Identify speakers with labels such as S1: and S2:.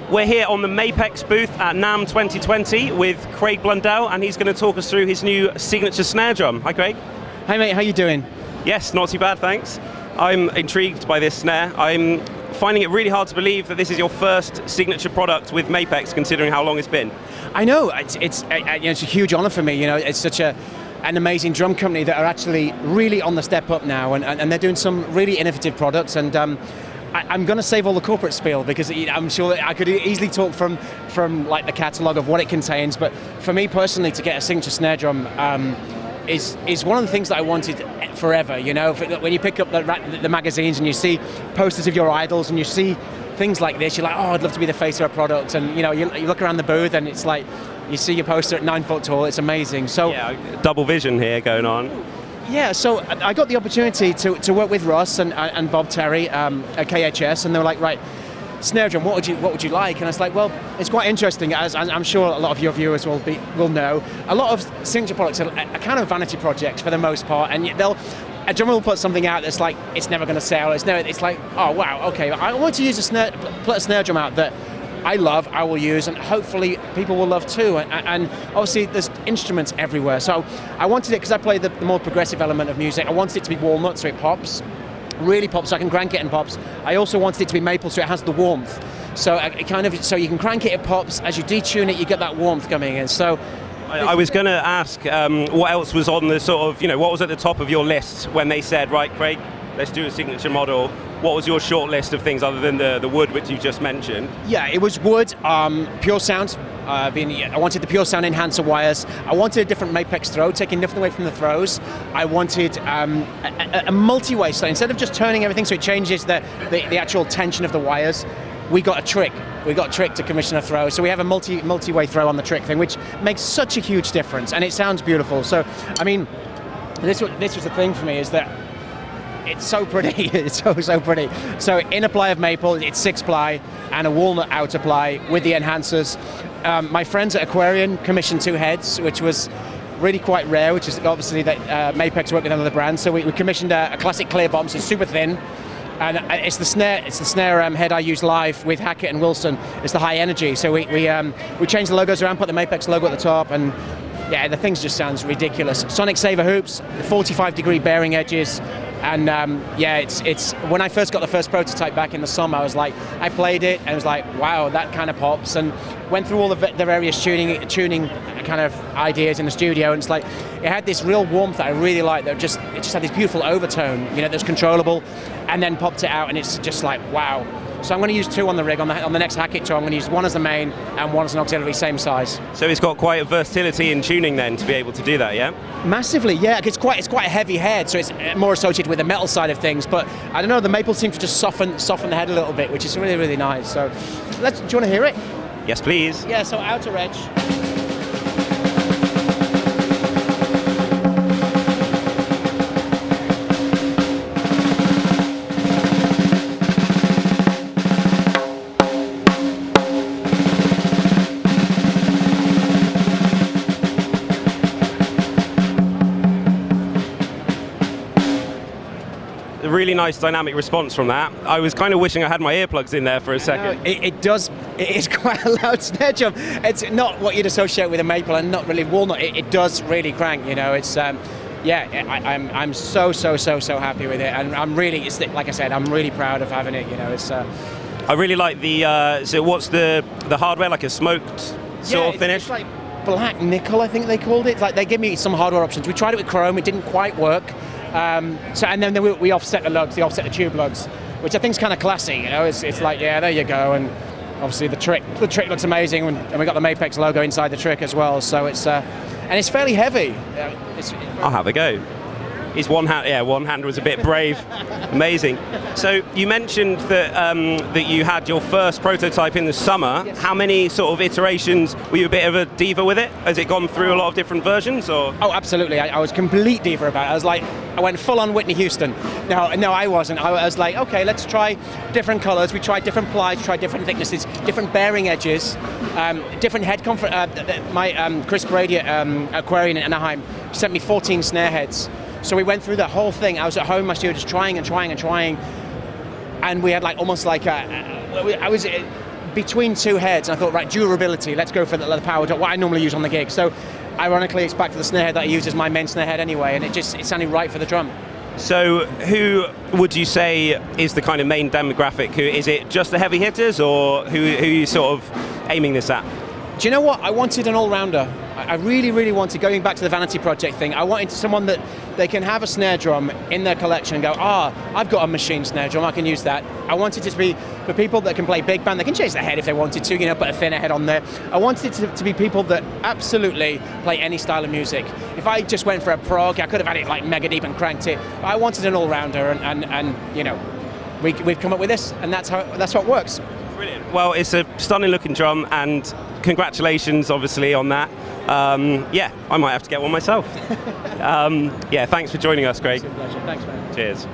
S1: We're here on the Mapex booth at NAMM 2020 with Craig Blundell, and he's going to talk us through his new signature snare drum. Hi, Craig.
S2: Hi, mate. How you doing?
S1: Yes, not too bad, thanks. I'm intrigued by this snare. I'm finding it really hard to believe that this is your first signature product with Mapex, considering how long it's been.
S2: I know. It's a huge honor for me. You know, it's such an amazing drum company that are actually really on the step up now, and they're doing some really innovative products. And I'm going to save all the corporate spiel because I'm sure I could easily talk from like the catalogue of what it contains. But for me personally, to get a signature snare drum is one of the things that I wanted forever. You know, when you pick up the magazines and you see posters of your idols and you see things like this, you're like, oh, I'd love to be the face of a product. And you know, you look around the booth and it's like you see your poster at 9 foot tall. It's amazing. So
S1: yeah, double vision here going on.
S2: Yeah, so I got the opportunity to work with Russ and Bob Terry at KHS, and they were like, right, snare drum, what would you like? And I was like, well, it's quite interesting, as I'm sure a lot of your viewers will know. A lot of signature products are kind of vanity projects for the most part, and a drummer will put something out that's like, it's never going to sell. It's like, oh wow, okay, I want to use put a snare drum out that I love, I will use, and hopefully people will love too. And obviously there's instruments everywhere. So I wanted it, because I play the more progressive element of music, I wanted it to be walnut so it pops, really pops, so I can crank it and pops. I also wanted it to be maple so it has the warmth. So so you can crank it, it pops, as you detune it, you get that warmth coming in. So
S1: I was going to ask what else was on the sort of, what was at the top of your list when they said, right, Craig, let's do a signature model. What was your short list of things other than the wood, which you just mentioned? Yeah,
S2: it was wood, pure sound. I wanted the pure sound enhancer wires. I wanted a different Mapex throw, taking nothing away from the throws. I wanted a multi-way, so instead of just turning everything so it changes the actual tension of the wires, we got a trick. We got a trick to commission a throw. So we have a multi-way throw on the trick thing, which makes such a huge difference, and it sounds beautiful. So, I mean, this was the thing for me, is that it's so pretty. It's so pretty. So inner ply of maple, it's 6-ply, and a walnut outer ply with the enhancers. My friends at Aquarian commissioned 2 heads, which was really quite rare, which is obviously that Mapex worked with another brand. So we commissioned a classic clear bomb, so it's super thin. And it's the snare head I use live with Hackett and Wilson. It's the high energy. So we changed the logos around, put the Mapex logo at the top, and yeah, the thing just sounds ridiculous. Sonic Saver hoops, 45-degree bearing edges, and yeah, it's when I first got the first prototype back in the summer, I played it and it was like, wow, that kind of pops, and went through all the various tuning kind of ideas in the studio, and it's like it had this real warmth that I really liked. That it just had this beautiful overtone, that's controllable, and then popped it out, and it's just like, wow. So I'm going to use 2 on the rig. On the next Hackett tour, I'm going to use one as the main and one as an auxiliary, same size.
S1: So it's got quite a versatility in tuning then to be able to do that, yeah?
S2: Massively, yeah. It's quite a heavy head, so it's more associated with the metal side of things. But I don't know, the maple seems to just soften the head a little bit, which is really, really nice. So do you want to hear it?
S1: Yes, please.
S2: Yeah. So outer edge.
S1: A really nice dynamic response from that. I was kind of wishing I had my earplugs in there for a second.
S2: It is quite a loud snare drum. It's not what you'd associate with a maple, and not really walnut. It does really crank, It's yeah, I'm so happy with it, and I'm really, like I said, I'm really proud of having it. It's.
S1: I really like the. So what's the hardware, like a smoked sort of finish?
S2: It's like black nickel, I think they called it. It's like they give me some hardware options. We tried it with chrome. It didn't quite work. And then we offset the lugs, offset the tube lugs, which I think is kind of classy. It's like, yeah, there you go. And obviously the trick looks amazing, and we got the Mapex logo inside the trick as well. So it's and it's fairly heavy.
S1: I'll have a go. His one hand was a bit brave. Amazing. So you mentioned that you had your first prototype in the summer.
S2: Yes.
S1: How many sort of iterations, were you a bit of a diva with it? Has it gone through a lot of different versions, or?
S2: Oh, absolutely. I was complete diva about it. I went full on Whitney Houston. No, I wasn't. I was like, okay, let's try different colors. We tried different plies, tried different thicknesses, different bearing edges, different head comfort. Chris Brady at Aquarian in Anaheim sent me 14 snare heads. So we went through the whole thing. I was at home in my studio just trying, and we had almost like I was between two heads. And I thought, right, durability, let's go for the power dot, what I normally use on the gig. So ironically, it's back to the snare head that I use as my main snare head anyway, and it sounded right for the drum.
S1: So who would you say is the kind of main demographic? Who is it, just the heavy hitters, or who are you sort of aiming this at?
S2: Do you know what? I wanted an all-rounder. I really, really wanted, going back to the Vanity Project thing, I wanted someone that they can have a snare drum in their collection and go, I've got a machine snare drum, I can use that. I wanted it to be for people that can play big band, they can change their head if they wanted to, put a thinner head on there. I wanted it to be people that absolutely play any style of music. If I just went for a prog, I could have had it like mega deep and cranked it. I wanted an all-rounder, and we've come up with this, and that's what works.
S1: Brilliant. Well, it's a stunning looking drum, and congratulations obviously on that. Yeah, I might have to get one myself. Yeah, thanks for joining us, Craig.
S2: It's a pleasure. Thanks, man.
S1: Cheers.